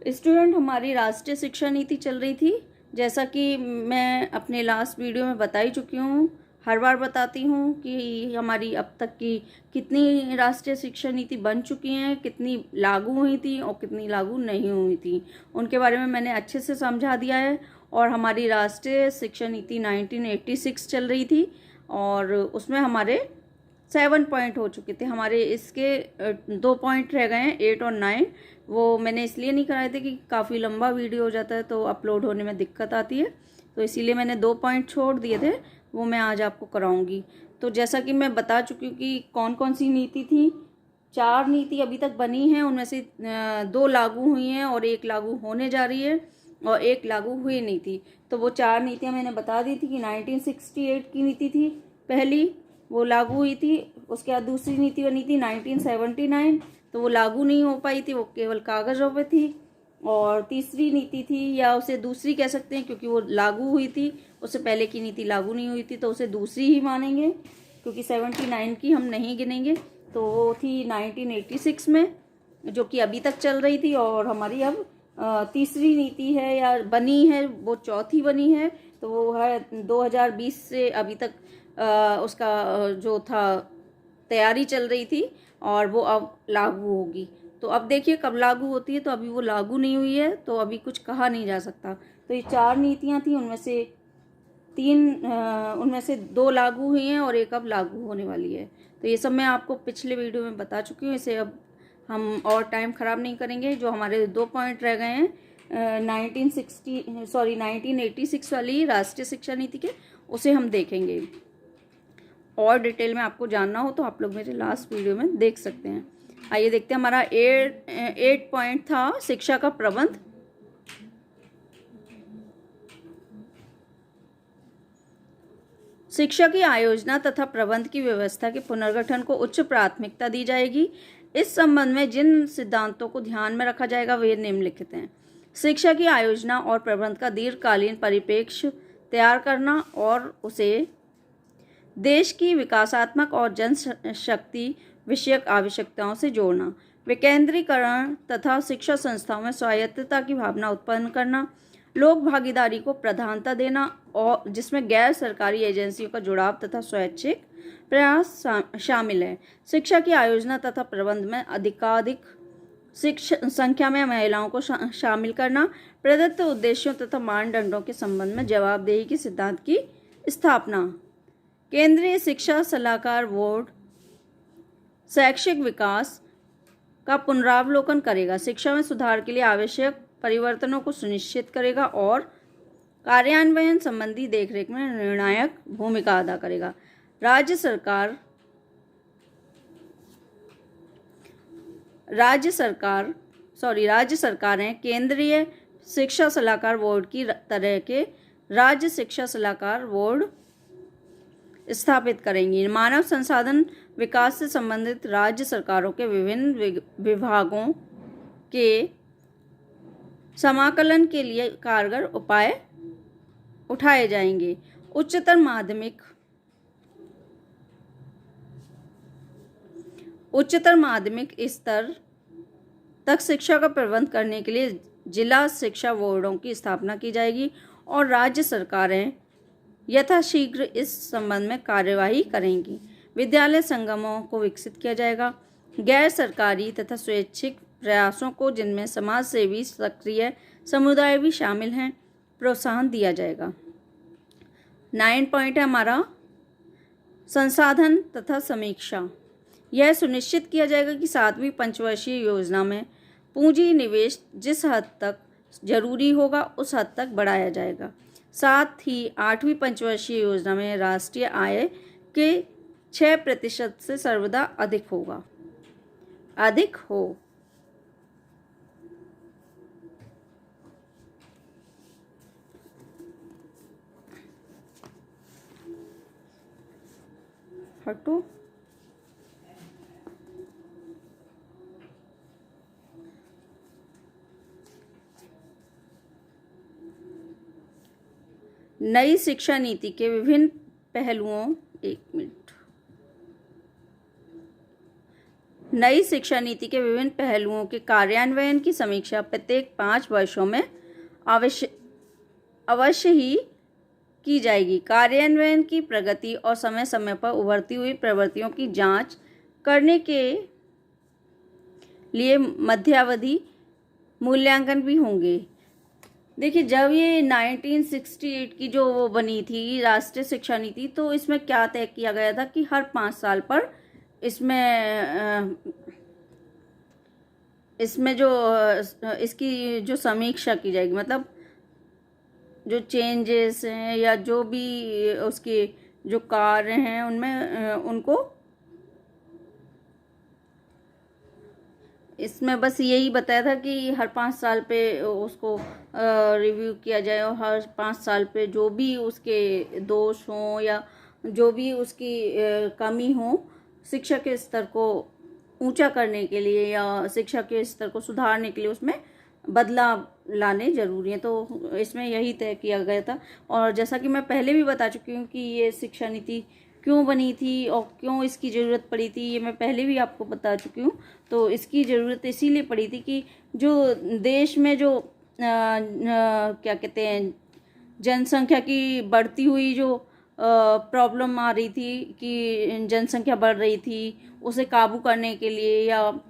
Student, हमारी राष्ट्रीय शिक्षा नीति चल रही थी। जैसा कि मैं अपने लास्ट वीडियो में बता ही चुकी हूँ, हर बार बताती हूँ कि हमारी अब तक की कितनी राष्ट्रीय शिक्षा नीति बन चुकी हैं, कितनी लागू हुई थी और कितनी लागू नहीं हुई थी, उनके बारे में मैंने अच्छे से समझा दिया है। और हमारी राष्ट्रीय शिक्षा नीति 1986 चल रही थी और उसमें हमारे 7 पॉइंट हो चुके थे। हमारे इसके 2 पॉइंट रह गए हैं, 8 और 9। वो मैंने इसलिए नहीं कराए थे कि काफ़ी लंबा वीडियो हो जाता है तो अपलोड होने में दिक्कत आती है, तो इसीलिए मैंने 2 पॉइंट छोड़ दिए थे, वो मैं आज आपको कराऊंगी। तो जैसा कि मैं बता चुकी हूँ कि कौन कौन सी नीति थी। 4 नीति अभी तक बनी हैं, उनमें से 2 लागू हुई हैं और 1 लागू होने जा रही है और 1 लागू हुई नहीं थी। तो वो 4 नीतियाँ मैंने बता दी थी कि 1968 की नीति थी पहली, वो लागू हुई थी। उसके बाद दूसरी नीति बनी थी 1979, तो वो लागू नहीं हो पाई थी, वो केवल कागज़ों पे थी। और तीसरी नीति थी, या उसे दूसरी कह सकते हैं क्योंकि वो लागू हुई थी, उससे पहले की नीति लागू नहीं हुई थी, तो उसे दूसरी ही मानेंगे क्योंकि 79 की हम नहीं गिनेंगे। तो वो थी 1986 में, जो कि अभी तक चल रही थी। और हमारी अब तीसरी नीति है या बनी है, वो चौथी बनी है, तो वो है 2020 से अभी तक उसका जो था तैयारी चल रही थी और वो अब लागू होगी। तो अब देखिए कब लागू होती है, तो अभी वो लागू नहीं हुई है तो अभी कुछ कहा नहीं जा सकता। तो ये 4 नीतियां थी, उनमें से 2 लागू हुई हैं और 1 अब लागू होने वाली है। तो ये सब मैं आपको पिछले वीडियो में बता चुकी हूँ, इसे अब हम और टाइम ख़राब नहीं करेंगे। जो हमारे 2 पॉइंट रह गए हैं 1986 वाली राष्ट्रीय शिक्षा नीति के, उसे हम देखेंगे। और डिटेल में आपको जानना हो तो आप लोग मेरे लास्ट वीडियो में देख सकते हैं। आइए देखते हैं, हमारा 8 पॉइंट था शिक्षा का प्रबंध। शिक्षा की आयोजना तथा प्रबंध की व्यवस्था के पुनर्गठन को उच्च प्राथमिकता दी जाएगी। इस संबंध में जिन सिद्धांतों को ध्यान में रखा जाएगा वे निम्नलिखित हैं। शिक्षा की आयोजना और प्रबंध का दीर्घकालीन परिप्रेक्ष्य तैयार करना और उसे देश की विकासात्मक और जनशक्ति विषयक आवश्यकताओं से जोड़ना, विकेंद्रीकरण तथा शिक्षा संस्थाओं में स्वायत्तता की भावना उत्पन्न करना, लोक भागीदारी को प्रधानता देना और जिसमें गैर सरकारी एजेंसियों का जुड़ाव तथा स्वैच्छिक प्रयास शामिल है। शिक्षा की आयोजना तथा प्रबंध में अधिकाधिक संख्या में महिलाओं को शामिल करना, प्रदत्त उद्देश्यों तथा मानदंडों के संबंध में जवाबदेही के सिद्धांत की स्थापना। केंद्रीय शिक्षा सलाहकार बोर्ड शैक्षिक विकास का पुनरावलोकन करेगा, शिक्षा में सुधार के लिए आवश्यक परिवर्तनों को सुनिश्चित करेगा और कार्यान्वयन संबंधी देखरेख में निर्णायक भूमिका अदा करेगा। राज्य सरकारें केंद्रीय शिक्षा सलाहकार बोर्ड की तरह के राज्य शिक्षा सलाहकार बोर्ड स्थापित करेंगी। मानव संसाधन विकास से संबंधित राज्य सरकारों के विभिन्न विभागों के समाकलन के लिए कारगर उपाय उठाए जाएंगे। उच्चतर माध्यमिक स्तर तक शिक्षा का प्रबंध करने के लिए जिला शिक्षा बोर्डों की स्थापना की जाएगी और राज्य सरकारें यथाशीघ्र इस संबंध में कार्यवाही करेंगी। विद्यालय संगमों को विकसित किया जाएगा। गैर सरकारी तथा स्वैच्छिक प्रयासों को, जिनमें समाज सेवी सक्रिय समुदाय भी शामिल हैं, प्रोत्साहन दिया जाएगा। 9 पॉइंट है हमारा संसाधन तथा समीक्षा। यह सुनिश्चित किया जाएगा कि 7वीं पंचवर्षीय योजना में पूंजी निवेश जिस हद तक जरूरी होगा उस हद तक बढ़ाया जाएगा। साथ ही 8वीं पंचवर्षीय योजना में राष्ट्रीय आय के 6% से सर्वदा अधिक हो। हटो। नई शिक्षा नीति के विभिन्न पहलुओं, 1 मिनट। नई शिक्षा नीति के विभिन्न पहलुओं के कार्यान्वयन की समीक्षा प्रत्येक 5 वर्षों में अवश्य ही की जाएगी। कार्यान्वयन की प्रगति और समय समय पर उभरती हुई प्रवृत्तियों की जांच करने के लिए मध्यावधि मूल्यांकन भी होंगे। देखिए, जब ये 1968 की जो वो बनी थी राष्ट्रीय शिक्षा नीति, तो इसमें क्या तय किया गया था कि हर 5 साल पर इसमें जो इसकी जो समीक्षा की जाएगी, मतलब जो चेंजेस हैं या जो भी उसके जो कार्य हैं उनमें उनको इसमें बस यही बताया था कि हर 5 साल पे उसको रिव्यू किया जाए और हर 5 साल पे जो भी उसके दोष हों या जो भी उसकी कमी हो, शिक्षा के स्तर को ऊंचा करने के लिए या शिक्षा के स्तर को सुधारने के लिए उसमें बदलाव लाने ज़रूरी हैं। तो इसमें यही तय किया गया था। और जैसा कि मैं पहले भी बता चुकी हूँ कि ये शिक्षा नीति क्यों बनी थी और क्यों इसकी ज़रूरत पड़ी थी, ये मैं पहले भी आपको बता चुकी हूँ। तो इसकी ज़रूरत इसीलिए पड़ी थी कि जो देश में जो क्या कहते हैं, जनसंख्या की बढ़ती हुई जो प्रॉब्लम आ रही थी कि जनसंख्या बढ़ रही थी, उसे काबू करने के लिए या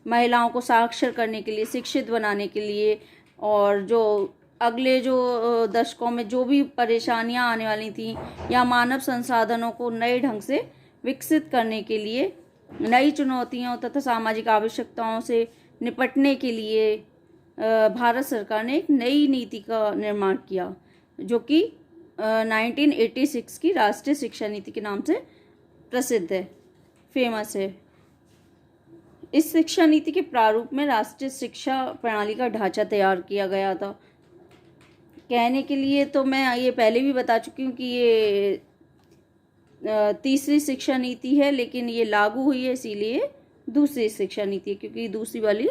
महिलाओं को साक्षर करने के लिए, शिक्षित बनाने के लिए, और जो अगले जो दशकों में जो भी परेशानियां आने वाली थी या मानव संसाधनों को नए ढंग से विकसित करने के लिए, नई चुनौतियों तथा सामाजिक आवश्यकताओं से निपटने के लिए भारत सरकार ने एक नई नीति का निर्माण किया, जो कि 1986 की राष्ट्रीय शिक्षा नीति के नाम से प्रसिद्ध है, फेमस है। इस शिक्षा नीति के प्रारूप में राष्ट्रीय शिक्षा प्रणाली का ढांचा तैयार किया गया था। कहने के लिए तो मैं ये पहले भी बता चुकी हूँ कि ये तीसरी शिक्षा नीति है, लेकिन ये लागू हुई है इसीलिए दूसरी शिक्षा नीति है, क्योंकि दूसरी वाली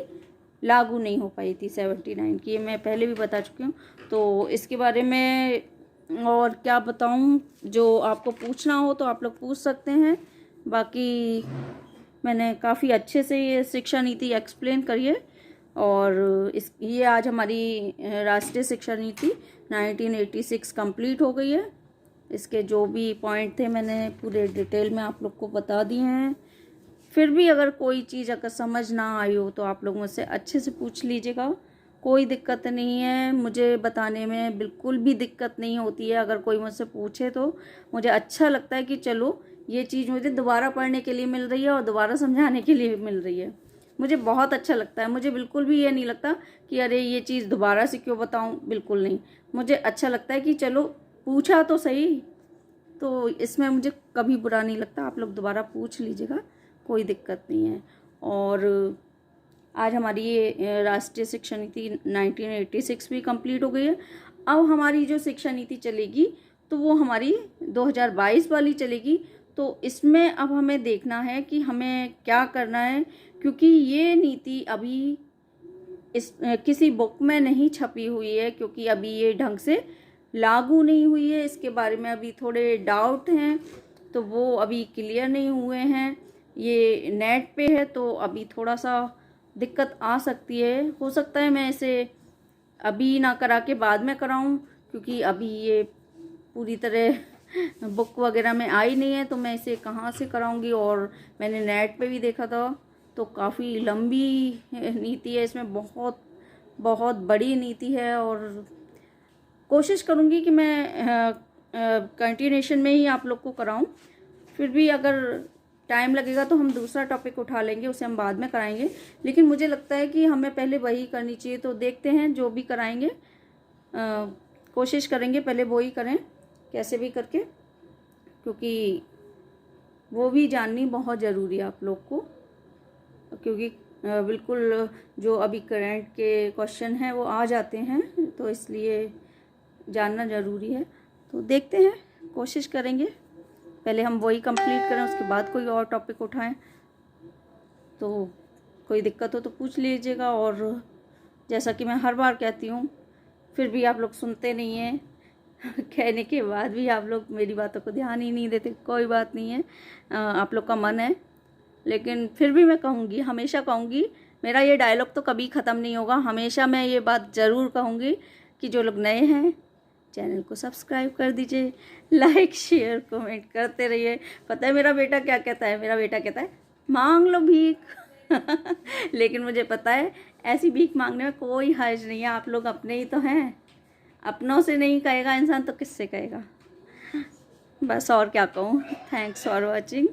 लागू नहीं हो पाई थी 79 की, ये मैं पहले भी बता चुकी हूँ। तो इसके बारे में और क्या बताऊँ, जो आपको पूछना हो तो आप लोग पूछ सकते हैं। बाकी मैंने काफ़ी अच्छे से ये शिक्षा नीति एक्सप्लेन करी है। और ये आज हमारी राष्ट्रीय शिक्षा नीति 1986 कंप्लीट हो गई है। इसके जो भी पॉइंट थे मैंने पूरे डिटेल में आप लोग को बता दिए हैं। फिर भी अगर कोई चीज़ अगर समझ ना आई हो तो आप लोग मुझसे अच्छे से पूछ लीजिएगा, कोई दिक्कत नहीं है। मुझे बताने में बिल्कुल भी दिक्कत नहीं होती है। अगर कोई मुझसे पूछे तो मुझे अच्छा लगता है कि चलो ये चीज़ मुझे दोबारा पढ़ने के लिए मिल रही है और दोबारा समझाने के लिए मिल रही है। मुझे बहुत अच्छा लगता है। मुझे बिल्कुल भी ये नहीं लगता कि अरे ये चीज़ दोबारा से क्यों बताऊं, बिल्कुल नहीं। मुझे अच्छा लगता है कि चलो पूछा तो सही, तो इसमें मुझे कभी बुरा नहीं लगता। आप लोग दोबारा पूछ लीजिएगा, कोई दिक्कत नहीं है। और आज हमारी ये राष्ट्रीय शिक्षा नीति 1986 भी कंप्लीट हो गई है। अब हमारी जो शिक्षा नीति चलेगी तो वो हमारी 2022 वाली चलेगी। तो इसमें अब हमें देखना है कि हमें क्या करना है, क्योंकि ये नीति अभी किसी बुक में नहीं छपी हुई है, क्योंकि अभी ये ढंग से लागू नहीं हुई है। इसके बारे में अभी थोड़े डाउट हैं, तो वो अभी क्लियर नहीं हुए हैं। ये नेट पे है तो अभी थोड़ा सा दिक्कत आ सकती है। हो सकता है मैं इसे अभी ना करा के बाद में कराऊं, क्योंकि अभी ये पूरी तरह बुक वगैरह में आई नहीं है, तो मैं इसे कहाँ से कराऊंगी। और मैंने नेट पे भी देखा था तो काफ़ी लंबी नीति है, इसमें बहुत बहुत बड़ी नीति है। और कोशिश करूंगी कि मैं कंटिन्यूएशन में ही आप लोग को कराऊं। फिर भी अगर टाइम लगेगा तो हम दूसरा टॉपिक उठा लेंगे, उसे हम बाद में कराएंगे। लेकिन मुझे लगता है कि हमें पहले वही करनी चाहिए। तो देखते हैं, जो भी कराएंगे कोशिश करेंगे पहले वही करें, कैसे भी करके, क्योंकि वो भी जाननी बहुत ज़रूरी है आप लोग को। क्योंकि बिल्कुल जो अभी करंट के क्वेश्चन हैं वो आ जाते हैं, तो इसलिए जानना ज़रूरी है। तो देखते हैं, कोशिश करेंगे पहले हम वही कंप्लीट करें, उसके बाद कोई और टॉपिक उठाएं। तो कोई दिक्कत हो तो पूछ लीजिएगा। और जैसा कि मैं हर बार कहती हूँ, फिर भी आप लोग सुनते नहीं हैं कहने के बाद भी आप लोग मेरी बातों को ध्यान ही नहीं देते। कोई बात नहीं है, आप लोग का मन है लेकिन फिर भी मैं कहूँगी, हमेशा कहूँगी, मेरा ये डायलॉग तो कभी ख़त्म नहीं होगा। हमेशा मैं ये बात ज़रूर कहूँगी कि जो लोग नए हैं चैनल को सब्सक्राइब कर दीजिए, लाइक शेयर कमेंट करते रहिए। पता है मेरा बेटा क्या कहता है? मेरा बेटा कहता है मांग लो भीख लेकिन मुझे पता है ऐसी भीख मांगने में कोई हर्ज नहीं है। आप लोग अपने ही तो हैं, अपनों से नहीं कहेगा इंसान तो किससे कहेगा। बस और क्या कहूँ। Thanks for watching.